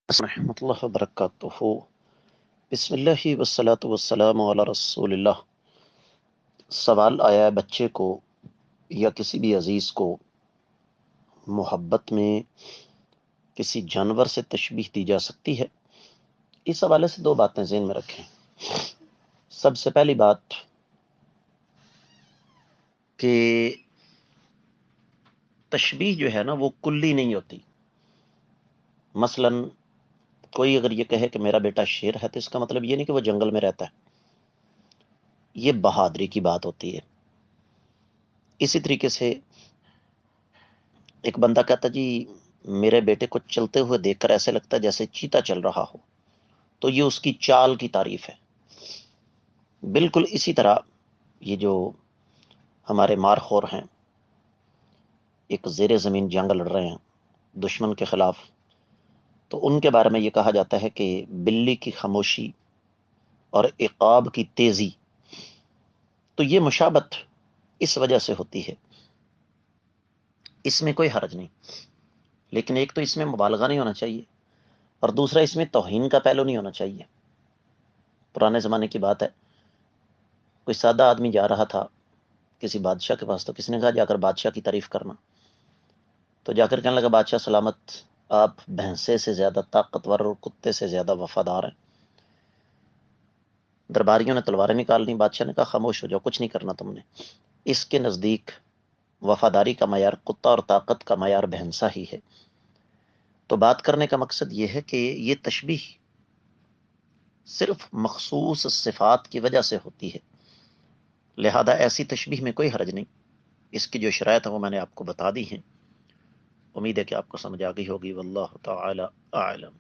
رحمۃ اللہ وبرکاتہ۔ بسم اللہ والصلاۃ والسلام علی رسول اللہ۔ سوال آیا ہے بچے کو یا کسی بھی عزیز کو محبت میں کسی جانور سے تشبیہ دی جا سکتی ہے؟ اس حوالے سے دو باتیں ذہن میں رکھیں۔ سب سے پہلی بات کہ تشبیہ جو ہے نا وہ کلی نہیں ہوتی۔ مثلا کوئی اگر یہ کہے کہ میرا بیٹا شیر ہے تو اس کا مطلب یہ نہیں کہ وہ جنگل میں رہتا ہے، یہ بہادری کی بات ہوتی ہے۔ اسی طریقے سے ایک بندہ کہتا جی میرے بیٹے کو چلتے ہوئے دیکھ کر ایسے لگتا ہے جیسے چیتا چل رہا ہو، تو یہ اس کی چال کی تعریف ہے۔ بالکل اسی طرح یہ جو ہمارے مار خور ہیں، ایک زیر زمین جنگ لڑ رہے ہیں دشمن کے خلاف، تو ان کے بارے میں یہ کہا جاتا ہے کہ بلی کی خاموشی اور عقاب کی تیزی، تو یہ مشابت اس وجہ سے ہوتی ہے، اس میں کوئی حرج نہیں، لیکن ایک تو اس میں مبالغہ نہیں ہونا چاہیے، اور دوسرا اس میں توہین کا پہلو نہیں ہونا چاہیے۔ پرانے زمانے کی بات ہے، کوئی سادہ آدمی جا رہا تھا کسی بادشاہ کے پاس، تو کس نے کہا جا کر بادشاہ کی تعریف کرنا، تو جا کر کہنے لگا بادشاہ سلامت، آپ بھینسے سے زیادہ طاقتور اور کتے سے زیادہ وفادار ہیں۔ درباریوں نے تلواریں نکال لی، بادشاہ نے کہا خاموش ہو جاؤ، کچھ نہیں کرنا تم نے۔ اس کے نزدیک وفاداری کا معیار کتا اور طاقت کا معیار بھینسا ہی ہے۔ تو بات کرنے کا مقصد یہ ہے کہ یہ تشبیہ صرف مخصوص صفات کی وجہ سے ہوتی ہے، لہذا ایسی تشبیہ میں کوئی حرج نہیں۔ اس کی جو شرائط ہے وہ میں نے آپ کو بتا دی ہیں، امید ہے کہ آپ کو سمجھ آ گئی ہوگی۔ واللہ تعالی اعلم۔